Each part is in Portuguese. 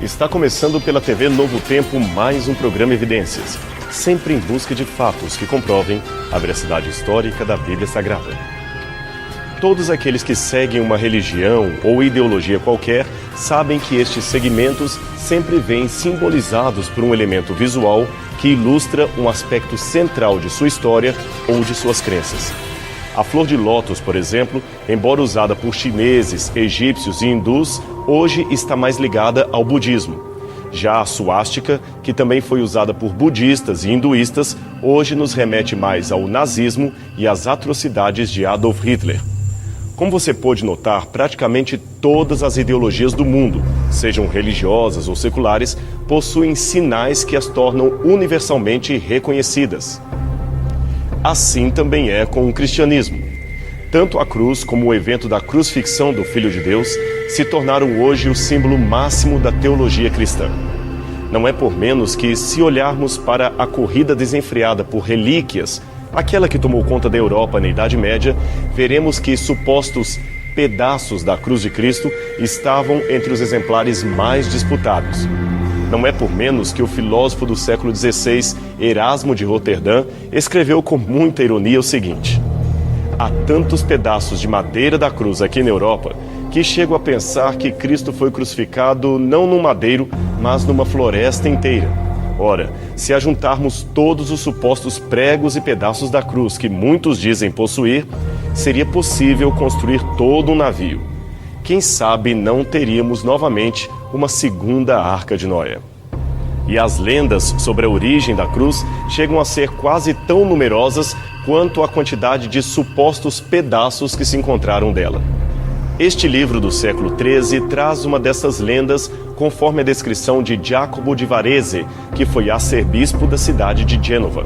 Está começando pela TV Novo Tempo mais um programa Evidências, sempre em busca de fatos que comprovem a veracidade histórica da Bíblia Sagrada. Todos aqueles que seguem uma religião ou ideologia qualquer sabem que estes segmentos sempre vêm simbolizados por um elemento visual que ilustra um aspecto central de sua história ou de suas crenças. A flor de lótus, por exemplo, embora usada por chineses, egípcios e hindus, hoje está mais ligada ao budismo. Já a suástica, que também foi usada por budistas e hinduístas, hoje nos remete mais ao nazismo e às atrocidades de Adolf Hitler. Como você pôde notar, praticamente todas as ideologias do mundo, sejam religiosas ou seculares, possuem sinais que as tornam universalmente reconhecidas. Assim também é com o cristianismo. Tanto a cruz como o evento da crucifixão do Filho de Deus se tornaram hoje o símbolo máximo da teologia cristã. Não é por menos que, se olharmos para a corrida desenfreada por relíquias, aquela que tomou conta da Europa na Idade Média, veremos que supostos pedaços da cruz de Cristo estavam entre os exemplares mais disputados. Não é por menos que o filósofo do século XVI, Erasmo de Roterdã, escreveu com muita ironia o seguinte: há tantos pedaços de madeira da cruz aqui na Europa que chego a pensar que Cristo foi crucificado não num madeiro, mas numa floresta inteira. Ora, se ajuntarmos todos os supostos pregos e pedaços da cruz que muitos dizem possuir, seria possível construir todo um navio. Quem sabe não teríamos novamente uma segunda Arca de Noé. E as lendas sobre a origem da cruz chegam a ser quase tão numerosas quanto a quantidade de supostos pedaços que se encontraram dela. Este livro do século XIII traz uma dessas lendas conforme a descrição de Jacopo di Varese, que foi arcebispo da cidade de Gênova.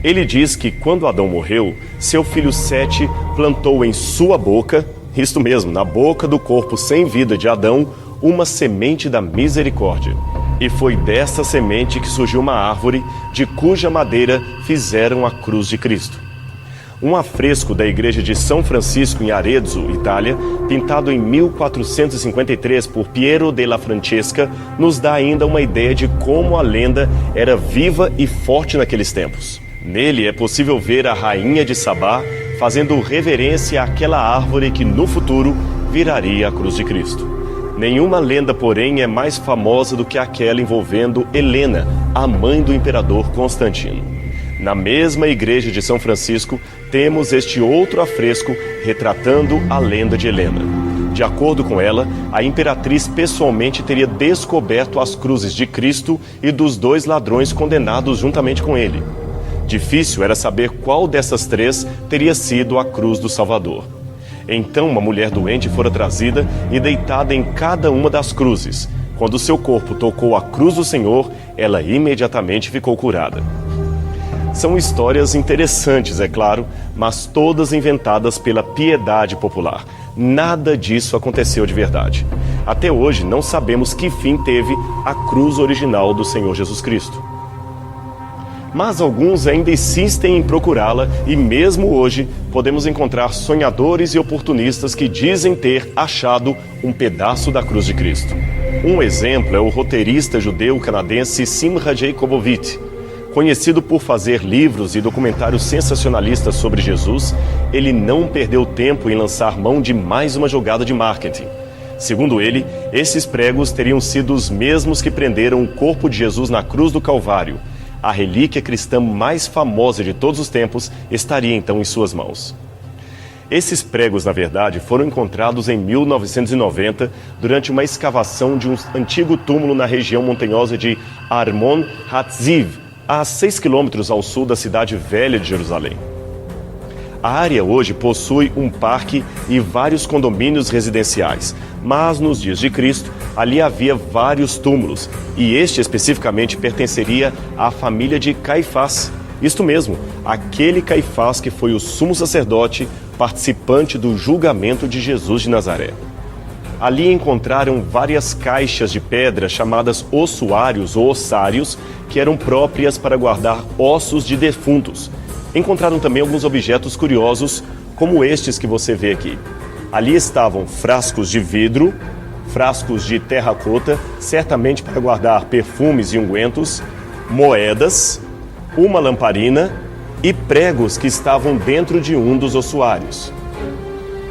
Ele diz que quando Adão morreu, seu filho Sete plantou em sua boca, isto mesmo, na boca do corpo sem vida de Adão, uma semente da misericórdia. E foi dessa semente que surgiu uma árvore, de cuja madeira fizeram a cruz de Cristo. Um afresco da igreja de São Francisco em Arezzo, Itália, pintado em 1453 por Piero della Francesca, nos dá ainda uma ideia de como a lenda era viva e forte naqueles tempos. Nele é possível ver a rainha de Sabá fazendo reverência àquela árvore que no futuro viraria a cruz de Cristo. Nenhuma lenda, porém, é mais famosa do que aquela envolvendo Helena, a mãe do imperador Constantino. Na mesma igreja de São Francisco, temos este outro afresco retratando a lenda de Helena. De acordo com ela, a imperatriz pessoalmente teria descoberto as cruzes de Cristo e dos dois ladrões condenados juntamente com ele. Difícil era saber qual dessas três teria sido a cruz do Salvador. Então uma mulher doente fora trazida e deitada em cada uma das cruzes. Quando seu corpo tocou a cruz do Senhor, ela imediatamente ficou curada. São histórias interessantes, é claro, mas todas inventadas pela piedade popular. Nada disso aconteceu de verdade. Até hoje não sabemos que fim teve a cruz original do Senhor Jesus Cristo. Mas alguns ainda insistem em procurá-la e mesmo hoje podemos encontrar sonhadores e oportunistas que dizem ter achado um pedaço da cruz de Cristo. Um exemplo é o roteirista judeu-canadense Simcha Jacobowitz. Conhecido por fazer livros e documentários sensacionalistas sobre Jesus, ele não perdeu tempo em lançar mão de mais uma jogada de marketing. Segundo ele, esses pregos teriam sido os mesmos que prenderam o corpo de Jesus na cruz do Calvário. A relíquia cristã mais famosa de todos os tempos estaria então em suas mãos. Esses pregos, na verdade, foram encontrados em 1990 durante uma escavação de um antigo túmulo na região montanhosa de Armon HaTziv, a 6 quilômetros ao sul da cidade velha de Jerusalém. A área hoje possui um parque e vários condomínios residenciais, mas nos dias de Cristo, ali havia vários túmulos, e este especificamente pertenceria à família de Caifás. Isto mesmo, aquele Caifás que foi o sumo sacerdote participante do julgamento de Jesus de Nazaré. Ali encontraram várias caixas de pedra chamadas ossuários ou ossários, que eram próprias para guardar ossos de defuntos. Encontraram também alguns objetos curiosos, como estes que você vê aqui. Ali estavam frascos de vidro, frascos de terracota, certamente para guardar perfumes e ungüentos, moedas, uma lamparina e pregos que estavam dentro de um dos ossuários.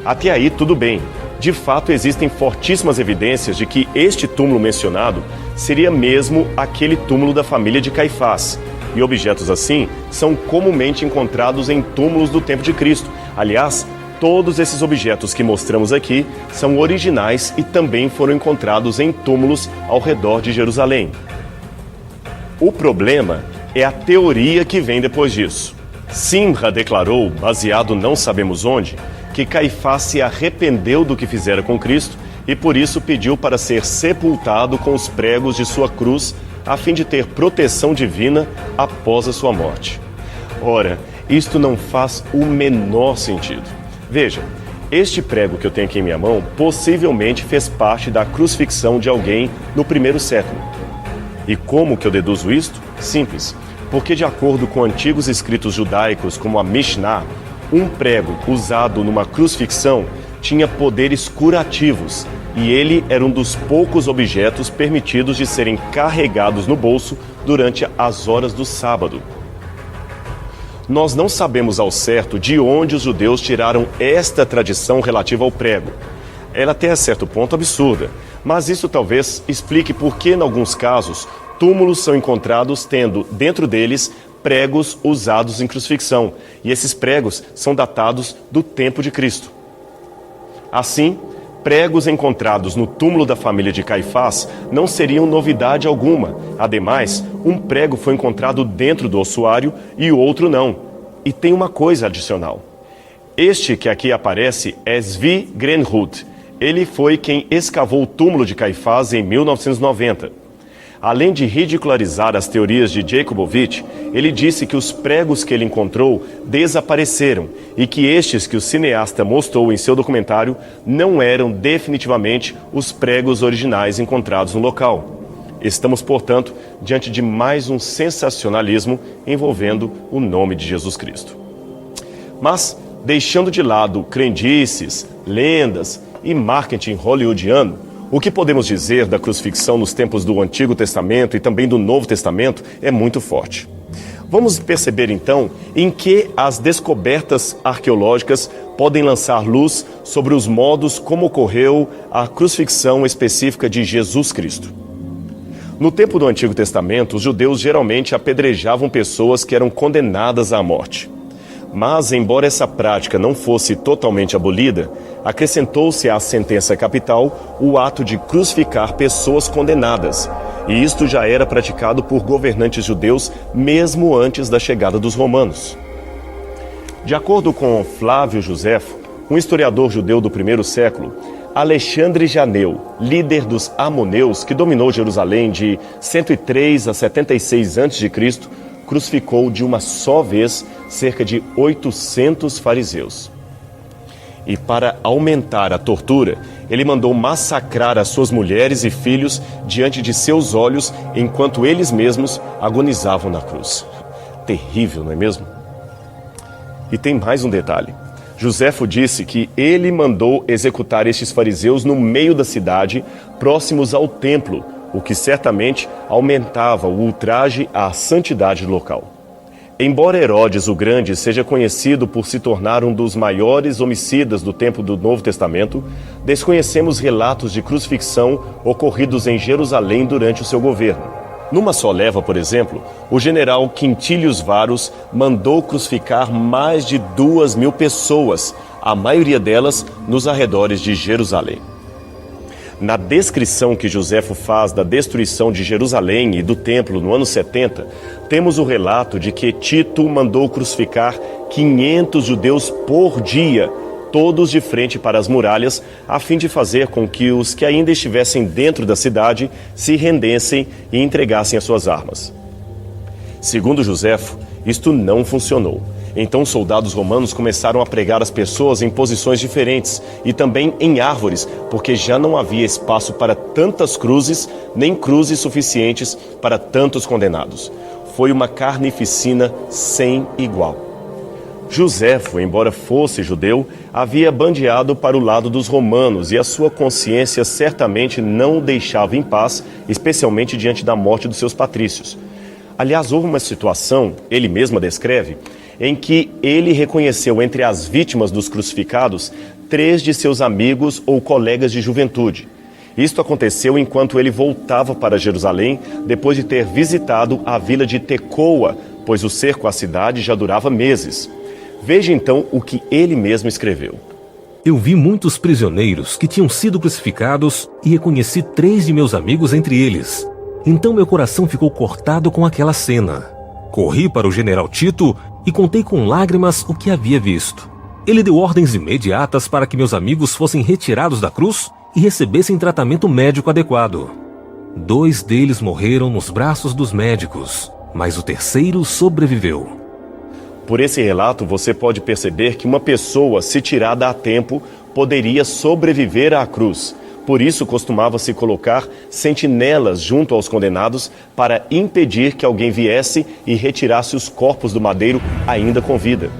Até aí tudo bem. De fato, existem fortíssimas evidências de que este túmulo mencionado seria mesmo aquele túmulo da família de Caifás. E objetos assim são comumente encontrados em túmulos do tempo de Cristo. Aliás, todos esses objetos que mostramos aqui são originais e também foram encontrados em túmulos ao redor de Jerusalém. O problema é a teoria que vem depois disso. Simra declarou, baseado não sabemos onde, que Caifás se arrependeu do que fizera com Cristo e por isso pediu para ser sepultado com os pregos de sua cruz, a fim de ter proteção divina após a sua morte. Ora, isto não faz o menor sentido. Veja, este prego que eu tenho aqui em minha mão possivelmente fez parte da crucifixão de alguém no primeiro século. E como que eu deduzo isto? Simples, porque de acordo com antigos escritos judaicos como a Mishnah, um prego usado numa crucifixão tinha poderes curativos e ele era um dos poucos objetos permitidos de serem carregados no bolso durante as horas do sábado. Nós não sabemos ao certo de onde os judeus tiraram esta tradição relativa ao prego. Ela até a certo ponto absurda, mas isso talvez explique por que, em alguns casos, túmulos são encontrados tendo dentro deles pregos usados em crucifixão, e esses pregos são datados do tempo de Cristo. Assim, pregos encontrados no túmulo da família de Caifás não seriam novidade alguma. Ademais, um prego foi encontrado dentro do ossuário e o outro não. E tem uma coisa adicional. Este que aqui aparece é Zvi Greenwood. Ele foi quem escavou o túmulo de Caifás em 1990. Além de ridicularizar as teorias de Jacobovich, ele disse que os pregos que ele encontrou desapareceram e que estes que o cineasta mostrou em seu documentário não eram definitivamente os pregos originais encontrados no local. Estamos, portanto, diante de mais um sensacionalismo envolvendo o nome de Jesus Cristo. Mas, deixando de lado crendices, lendas e marketing hollywoodiano, o que podemos dizer da crucifixão nos tempos do Antigo Testamento e também do Novo Testamento é muito forte. Vamos perceber então em que as descobertas arqueológicas podem lançar luz sobre os modos como ocorreu a crucifixão específica de Jesus Cristo. No tempo do Antigo Testamento, os judeus geralmente apedrejavam pessoas que eram condenadas à morte. Mas, embora essa prática não fosse totalmente abolida, acrescentou-se à sentença capital o ato de crucificar pessoas condenadas, e isto já era praticado por governantes judeus mesmo antes da chegada dos romanos. De acordo com Flávio Josefo, um historiador judeu do primeiro século, Alexandre Janeu, líder dos Amoneus, que dominou Jerusalém de 103 a 76 a.C., crucificou de uma só vez cerca de 800 fariseus. E para aumentar a tortura, ele mandou massacrar as suas mulheres e filhos diante de seus olhos enquanto eles mesmos agonizavam na cruz. Terrível, não é mesmo? E tem mais um detalhe. Josefo disse que ele mandou executar estes fariseus no meio da cidade, próximos ao templo, o que certamente aumentava o ultraje à santidade local. Embora Herodes o Grande seja conhecido por se tornar um dos maiores homicidas do tempo do Novo Testamento, desconhecemos relatos de crucifixão ocorridos em Jerusalém durante o seu governo. Numa só leva, por exemplo, o general Quintilius Varus mandou crucificar mais de 2.000 pessoas, a maioria delas nos arredores de Jerusalém. Na descrição que Josefo faz da destruição de Jerusalém e do templo no ano 70, temos o relato de que Tito mandou crucificar 500 judeus por dia, todos de frente para as muralhas, a fim de fazer com que os que ainda estivessem dentro da cidade se rendessem e entregassem as suas armas. Segundo Josefo, isto não funcionou. Então soldados romanos começaram a pregar as pessoas em posições diferentes e também em árvores, porque já não havia espaço para tantas cruzes, nem cruzes suficientes para tantos condenados. Foi uma carnificina sem igual. Joséfo, embora fosse judeu, havia bandeado para o lado dos romanos e a sua consciência certamente não o deixava em paz, especialmente diante da morte dos seus patrícios. Aliás, houve uma situação, ele mesmo a descreve, em que ele reconheceu entre as vítimas dos crucificados 3 de seus amigos ou colegas de juventude. Isto aconteceu enquanto ele voltava para Jerusalém, depois de ter visitado a vila de Tecoa, pois o cerco à cidade já durava meses. Veja então o que ele mesmo escreveu. Eu vi muitos prisioneiros que tinham sido crucificados e reconheci 3 de meus amigos entre eles. Então meu coração ficou cortado com aquela cena. Corri para o general Tito e contei com lágrimas o que havia visto. Ele deu ordens imediatas para que meus amigos fossem retirados da cruz e recebessem tratamento médico adequado. 2 deles morreram nos braços dos médicos, mas o terceiro sobreviveu. Por esse relato, você pode perceber que uma pessoa, se tirada a tempo, poderia sobreviver à cruz. Por isso, costumava-se colocar sentinelas junto aos condenados para impedir que alguém viesse e retirasse os corpos do madeiro ainda com vida.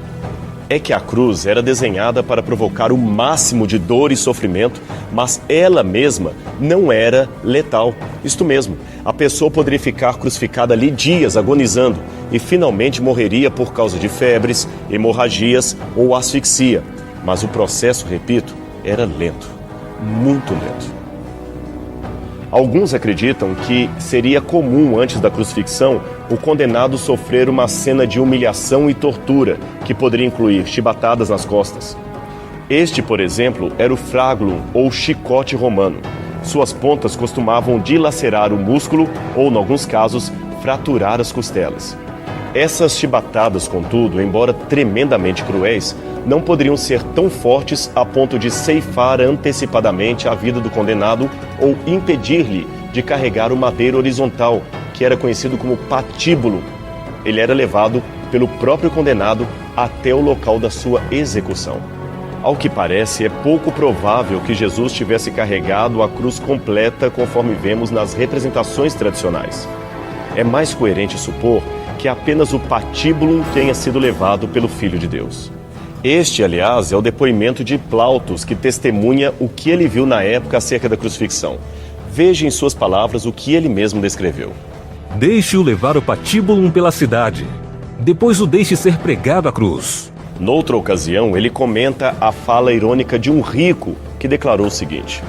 É que a cruz era desenhada para provocar o máximo de dor e sofrimento, mas ela mesma não era letal. Isto mesmo, a pessoa poderia ficar crucificada ali dias, agonizando, e finalmente morreria por causa de febres, hemorragias ou asfixia. Mas o processo, repito, era lento, muito lento. Alguns acreditam que seria comum, antes da crucifixão, o condenado sofrer uma cena de humilhação e tortura, que poderia incluir chibatadas nas costas. Este, por exemplo, era o flagellum, ou chicote romano. Suas pontas costumavam dilacerar o músculo ou, em alguns casos, fraturar as costelas. Essas chibatadas, contudo, embora tremendamente cruéis, não poderiam ser tão fortes a ponto de ceifar antecipadamente a vida do condenado ou impedir-lhe de carregar o madeiro horizontal, que era conhecido como patíbulo. Ele era levado pelo próprio condenado até o local da sua execução. Ao que parece, é pouco provável que Jesus tivesse carregado a cruz completa conforme vemos nas representações tradicionais. É mais coerente supor que apenas o patíbulo tenha sido levado pelo Filho de Deus. Este, aliás, é o depoimento de Plautus, que testemunha o que ele viu na época acerca da crucifixão. Veja em suas palavras o que ele mesmo descreveu. Deixe-o levar o patíbulo pela cidade. Depois o deixe ser pregado à cruz. Noutra ocasião, ele comenta a fala irônica de um rico que declarou o seguinte: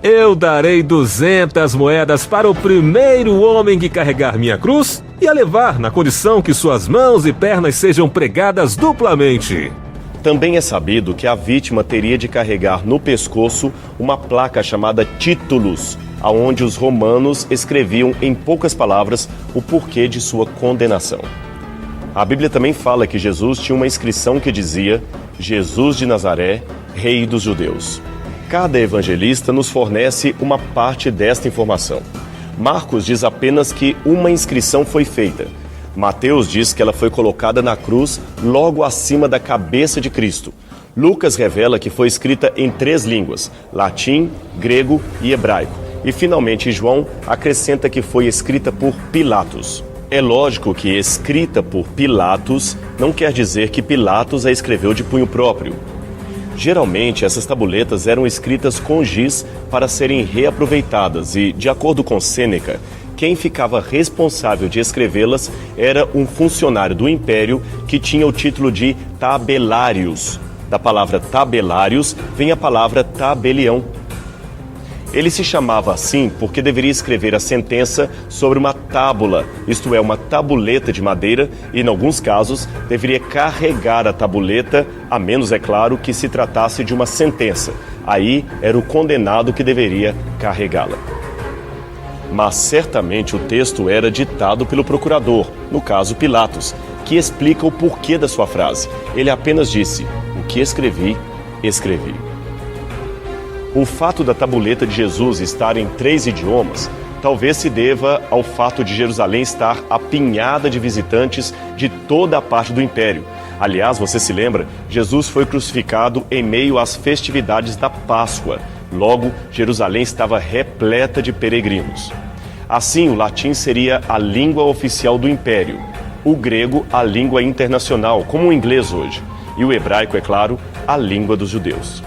Eu darei 200 moedas para o primeiro homem que carregar minha cruz e a levar na condição que suas mãos e pernas sejam pregadas duplamente. Também é sabido que a vítima teria de carregar no pescoço uma placa chamada títulus, aonde os romanos escreviam em poucas palavras o porquê de sua condenação. A Bíblia também fala que Jesus tinha uma inscrição que dizia: Jesus de Nazaré, Rei dos Judeus. Cada evangelista nos fornece uma parte desta informação. Marcos diz apenas que uma inscrição foi feita. Mateus diz que ela foi colocada na cruz logo acima da cabeça de Cristo. Lucas revela que foi escrita em 3 línguas: latim, grego e hebraico. E finalmente João acrescenta que foi escrita por Pilatos. É lógico que escrita por Pilatos não quer dizer que Pilatos a escreveu de punho próprio. Geralmente, essas tabuletas eram escritas com giz para serem reaproveitadas e, de acordo com Sêneca, quem ficava responsável de escrevê-las era um funcionário do Império que tinha o título de tabelarius. Da palavra tabelarius vem a palavra tabelião. Ele se chamava assim porque deveria escrever a sentença sobre uma tábula, isto é, uma tabuleta de madeira, e, em alguns casos, deveria carregar a tabuleta, a menos, é claro, que se tratasse de uma sentença. Aí era o condenado que deveria carregá-la. Mas certamente o texto era ditado pelo procurador, no caso Pilatos, que explica o porquê da sua frase. Ele apenas disse: o que escrevi, escrevi. O fato da tabuleta de Jesus estar em 3 idiomas talvez se deva ao fato de Jerusalém estar apinhada de visitantes de toda a parte do Império. Aliás, você se lembra, Jesus foi crucificado em meio às festividades da Páscoa. Logo, Jerusalém estava repleta de peregrinos. Assim, o latim seria a língua oficial do Império, o grego a língua internacional, como o inglês hoje. e o hebraico, é claro, a língua dos judeus.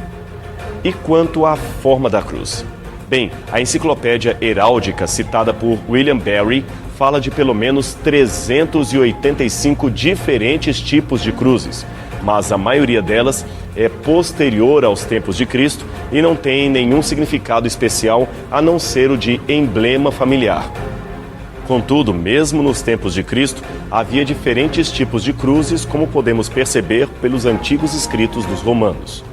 E quanto à forma da cruz? Bem, a enciclopédia heráldica citada por William Barry fala de pelo menos 385 diferentes tipos de cruzes, mas a maioria delas é posterior aos tempos de Cristo e não tem nenhum significado especial a não ser o de emblema familiar. Contudo, mesmo nos tempos de Cristo, havia diferentes tipos de cruzes, como podemos perceber pelos antigos escritos dos romanos.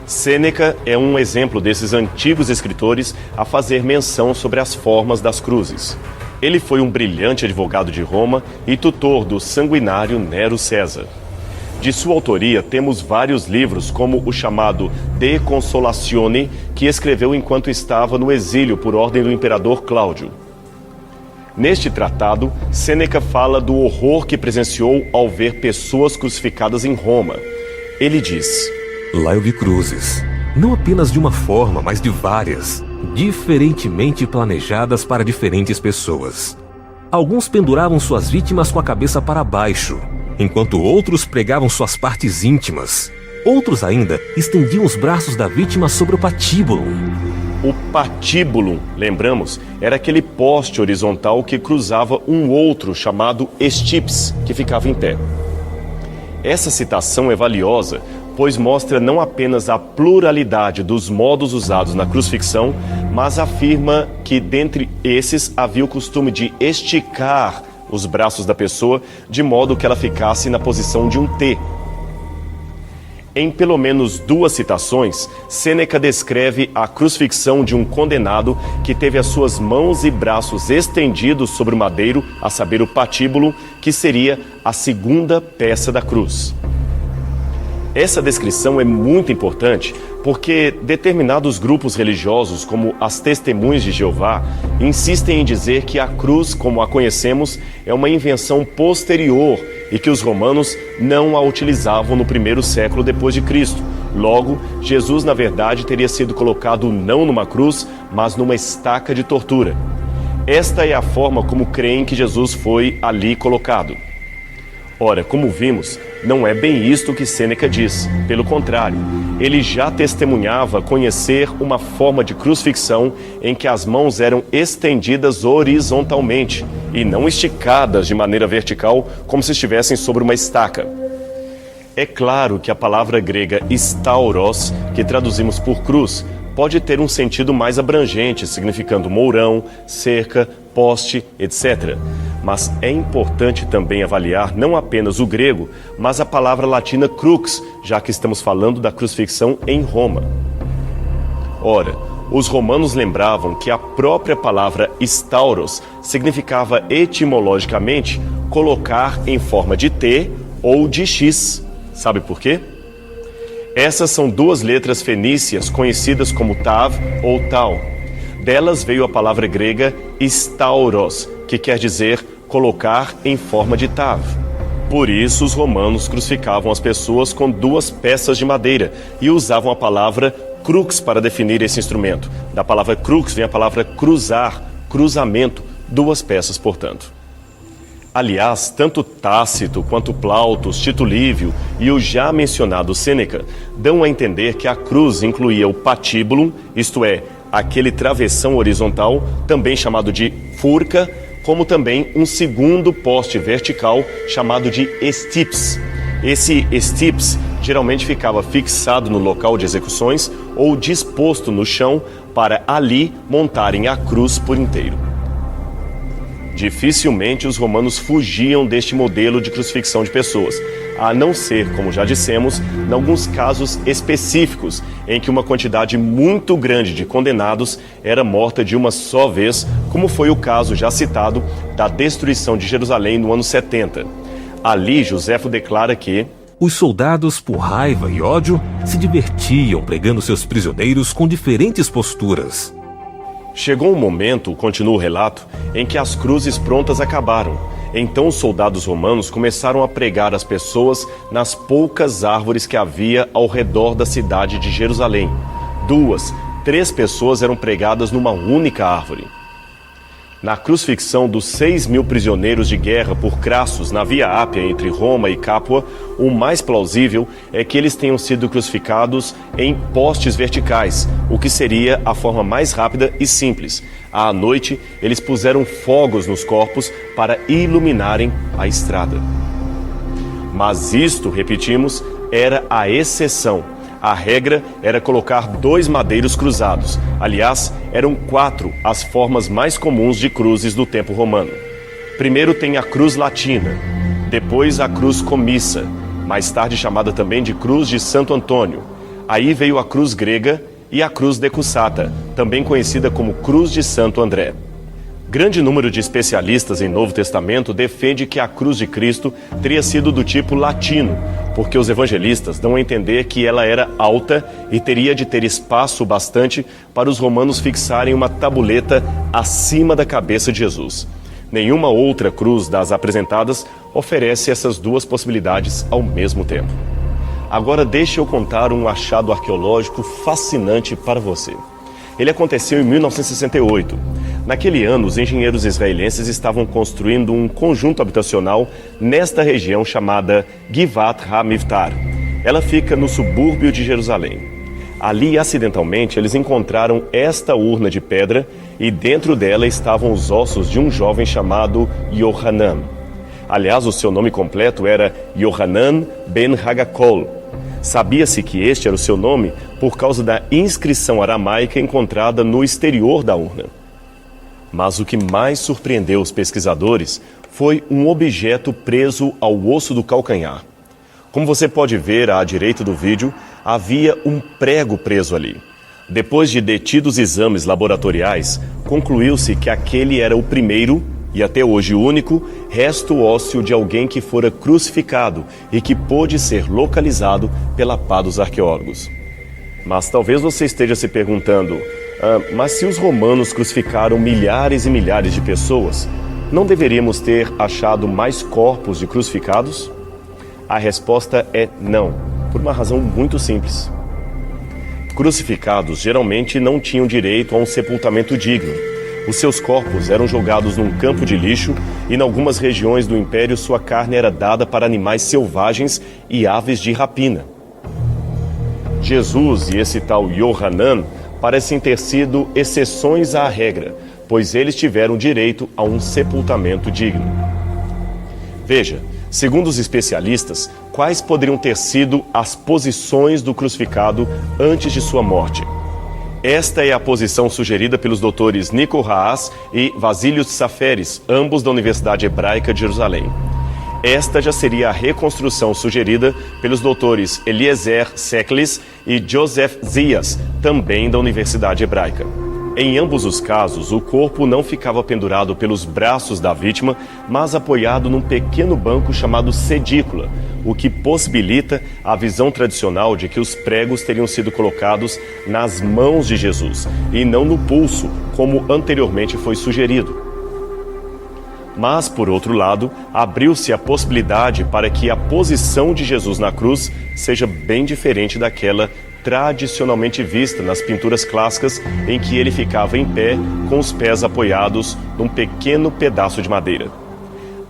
Sêneca é um exemplo desses antigos escritores a fazer menção sobre as formas das cruzes. Ele foi um brilhante advogado de Roma e tutor do sanguinário Nero César. De sua autoria, temos vários livros, como o chamado De Consolatione, que escreveu enquanto estava no exílio por ordem do imperador Cláudio. Neste tratado, Sêneca fala do horror que presenciou ao ver pessoas crucificadas em Roma. Ele diz: Lá eu vi cruzes, não apenas de uma forma, mas de várias, diferentemente planejadas para diferentes pessoas. Alguns penduravam suas vítimas com a cabeça para baixo, enquanto outros pregavam suas partes íntimas. Outros ainda estendiam os braços da vítima sobre o patíbulo. O patíbulo, lembramos, era aquele poste horizontal que cruzava um outro chamado estips, que ficava em pé. Essa citação é valiosa, pois mostra não apenas a pluralidade dos modos usados na crucifixão, mas afirma que dentre esses havia o costume de esticar os braços da pessoa de modo que ela ficasse na posição de um T. Em pelo menos duas citações, Sêneca descreve a crucifixão de um condenado que teve as suas mãos e braços estendidos sobre o madeiro, a saber, o patíbulo, que seria a segunda peça da cruz. Essa descrição é muito importante porque determinados grupos religiosos, como as Testemunhas de Jeová, insistem em dizer que a cruz, como a conhecemos, é uma invenção posterior e que os romanos não a utilizavam no primeiro século depois de Cristo. Logo, Jesus, na verdade, teria sido colocado não numa cruz, mas numa estaca de tortura. Esta é a forma como creem que Jesus foi ali colocado. Ora, como vimos, não é bem isto que Sêneca diz. Pelo contrário, ele já testemunhava conhecer uma forma de crucifixão em que as mãos eram estendidas horizontalmente e não esticadas de maneira vertical, como se estivessem sobre uma estaca. É claro que a palavra grega stauros, que traduzimos por cruz, pode ter um sentido mais abrangente, significando mourão, cerca, poste, etc. Mas é importante também avaliar não apenas o grego, mas a palavra latina crux, já que estamos falando da crucifixão em Roma. Ora, os romanos lembravam que a própria palavra stauros significava etimologicamente colocar em forma de T ou de X. Sabe por quê? Essas são duas letras fenícias conhecidas como Tav ou Tau. Delas veio a palavra grega stauros, que quer dizer colocar em forma de Tav. Por isso, os romanos crucificavam as pessoas com duas peças de madeira e usavam a palavra crux para definir esse instrumento. Da palavra crux vem a palavra cruzar, cruzamento, duas peças, portanto. Aliás, tanto Tácito quanto Plautus, Tito Livio e o já mencionado Sêneca dão a entender que a cruz incluía o patíbulo, isto é, aquele travessão horizontal, também chamado de furca, como também um segundo poste vertical chamado de estips. Esse estips geralmente ficava fixado no local de execuções ou disposto no chão para ali montarem a cruz por inteiro. Dificilmente os romanos fugiam deste modelo de crucifixão de pessoas, a não ser, como já dissemos, em alguns casos específicos, em que uma quantidade muito grande de condenados era morta de uma só vez, como foi o caso já citado da destruição de Jerusalém no ano 70. Ali, Joséfo declara que os soldados, por raiva e ódio, se divertiam pregando seus prisioneiros com diferentes posturas. Chegou um momento, continua o relato, em que as cruzes prontas acabaram. Então os soldados romanos começaram a pregar as pessoas nas poucas árvores que havia ao redor da cidade de Jerusalém. 2, 3 pessoas eram pregadas numa única árvore. Na crucifixão dos 6.000 prisioneiros de guerra por Crassus na Via Ápia entre Roma e Capua, o mais plausível é que eles tenham sido crucificados em postes verticais, o que seria a forma mais rápida e simples. À noite, eles puseram fogos nos corpos para iluminarem a estrada. Mas isto, repetimos, era a exceção. A regra era colocar 2 madeiros cruzados. Aliás, eram 4 as formas mais comuns de cruzes do tempo romano. Primeiro tem a cruz latina, depois a cruz comissa, mais tarde chamada também de cruz de Santo Antônio. Aí veio a cruz grega e a cruz decussata, também conhecida como cruz de Santo André. Grande número de especialistas em Novo Testamento defende que a cruz de Cristo teria sido do tipo latino, porque os evangelistas dão a entender que ela era alta e teria de ter espaço bastante para os romanos fixarem uma tabuleta acima da cabeça de Jesus. Nenhuma outra cruz das apresentadas oferece essas 2 possibilidades ao mesmo tempo. Agora deixe eu contar um achado arqueológico fascinante para você. Ele aconteceu em 1968. Naquele ano, os engenheiros israelenses estavam construindo um conjunto habitacional nesta região chamada Givat HaMivtar. Ela fica no subúrbio de Jerusalém. Ali, acidentalmente, eles encontraram esta urna de pedra e dentro dela estavam os ossos de um jovem chamado Yohanan. Aliás, o seu nome completo era Yohanan ben Hagakol. Sabia-se que este era o seu nome por causa da inscrição aramaica encontrada no exterior da urna. Mas o que mais surpreendeu os pesquisadores foi um objeto preso ao osso do calcanhar. Como você pode ver à direita do vídeo, havia um prego preso ali. Depois de detidos exames laboratoriais, concluiu-se que aquele era o primeiro, e até hoje o único, resto ósseo de alguém que fora crucificado e que pôde ser localizado pela pá dos arqueólogos. Mas talvez você esteja se perguntando, mas se os romanos crucificaram milhares e milhares de pessoas, não deveríamos ter achado mais corpos de crucificados? A resposta é não, por uma razão muito simples. Crucificados geralmente não tinham direito a um sepultamento digno. Os seus corpos eram jogados num campo de lixo e, em algumas regiões do Império, sua carne era dada para animais selvagens e aves de rapina. Jesus e esse tal Yohanan parecem ter sido exceções à regra, pois eles tiveram direito a um sepultamento digno. Veja, segundo os especialistas, quais poderiam ter sido as posições do crucificado antes de sua morte? Esta é a posição sugerida pelos doutores Nico Haas e Vasílios Tsaferis, ambos da Universidade Hebraica de Jerusalém. Esta já seria a reconstrução sugerida pelos doutores Eliezer Seklis e Joseph Zias, também da Universidade Hebraica. Em ambos os casos, o corpo não ficava pendurado pelos braços da vítima, mas apoiado num pequeno banco chamado sedícula, o que possibilita a visão tradicional de que os pregos teriam sido colocados nas mãos de Jesus e não no pulso, como anteriormente foi sugerido. Mas, por outro lado, abriu-se a possibilidade para que a posição de Jesus na cruz seja bem diferente daquela tradicionalmente vista nas pinturas clássicas, em que ele ficava em pé com os pés apoiados num pequeno pedaço de madeira.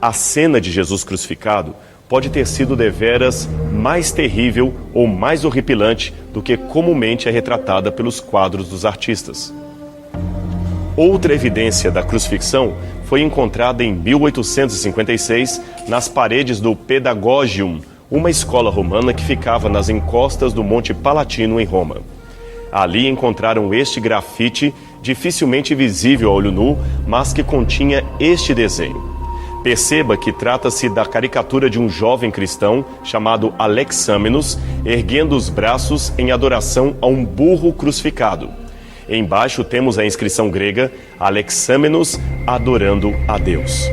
A cena de Jesus crucificado pode ter sido deveras mais terrível ou mais horripilante do que comumente é retratada pelos quadros dos artistas. Outra evidência da crucifixão foi encontrada em 1856 nas paredes do Pedagogium, uma escola romana que ficava nas encostas do Monte Palatino, em Roma. Ali encontraram este grafite, dificilmente visível a olho nu, mas que continha este desenho. Perceba que trata-se da caricatura de um jovem cristão chamado Alexamenos, erguendo os braços em adoração a um burro crucificado. Embaixo temos a inscrição grega Alexamenos adorando a Deus.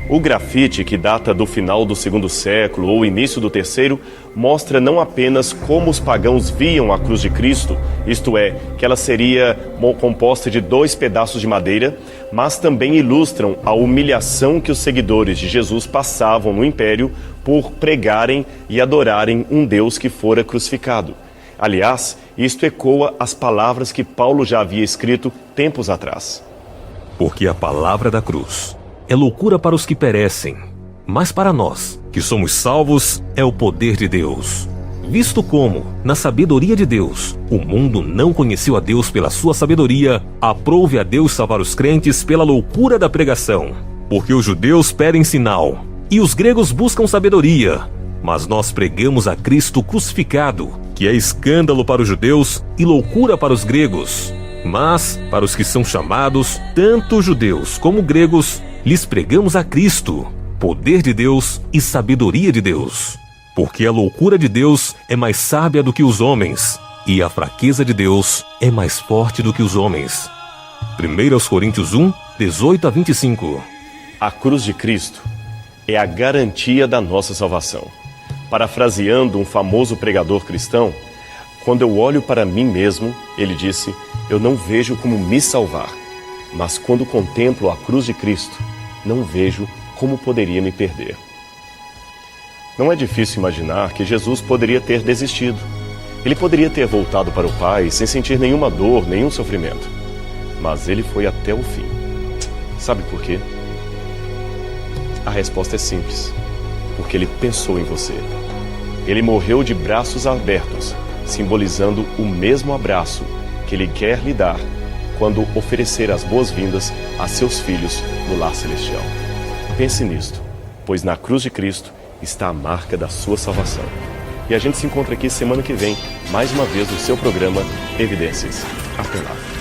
O grafite, que data do final do segundo século ou início do terceiro, mostra não apenas como os pagãos viam a cruz de Cristo, isto é, que ela seria composta de 2 pedaços de madeira, mas também ilustram a humilhação que os seguidores de Jesus passavam no Império por pregarem e adorarem um Deus que fora crucificado. Aliás, isto ecoa as palavras que Paulo já havia escrito tempos atrás. Porque a palavra da cruz é loucura para os que perecem, mas para nós, que somos salvos, é o poder de Deus. Visto como, na sabedoria de Deus, o mundo não conheceu a Deus pela sua sabedoria, aprove a Deus salvar os crentes pela loucura da pregação. Porque os judeus pedem sinal, e os gregos buscam sabedoria. Mas nós pregamos a Cristo crucificado, que é escândalo para os judeus e loucura para os gregos. Mas, para os que são chamados, tanto judeus como gregos, lhes pregamos a Cristo, poder de Deus e sabedoria de Deus. Porque a loucura de Deus é mais sábia do que os homens, e a fraqueza de Deus é mais forte do que os homens. 1 Coríntios 1, 18 a 25. A cruz de Cristo é a garantia da nossa salvação. Parafraseando um famoso pregador cristão, quando eu olho para mim mesmo, ele disse, eu não vejo como me salvar, mas quando contemplo a cruz de Cristo, não vejo como poderia me perder. Não é difícil imaginar que Jesus poderia ter desistido. Ele poderia ter voltado para o Pai sem sentir nenhuma dor, nenhum sofrimento. Mas ele foi até o fim. Sabe por quê? A resposta é simples. Porque ele pensou em você. Ele morreu de braços abertos, simbolizando o mesmo abraço que ele quer lhe dar quando oferecer as boas-vindas a seus filhos no lar celestial. Pense nisto, pois na cruz de Cristo está a marca da sua salvação. E a gente se encontra aqui semana que vem, mais uma vez no seu programa Evidências. Até lá.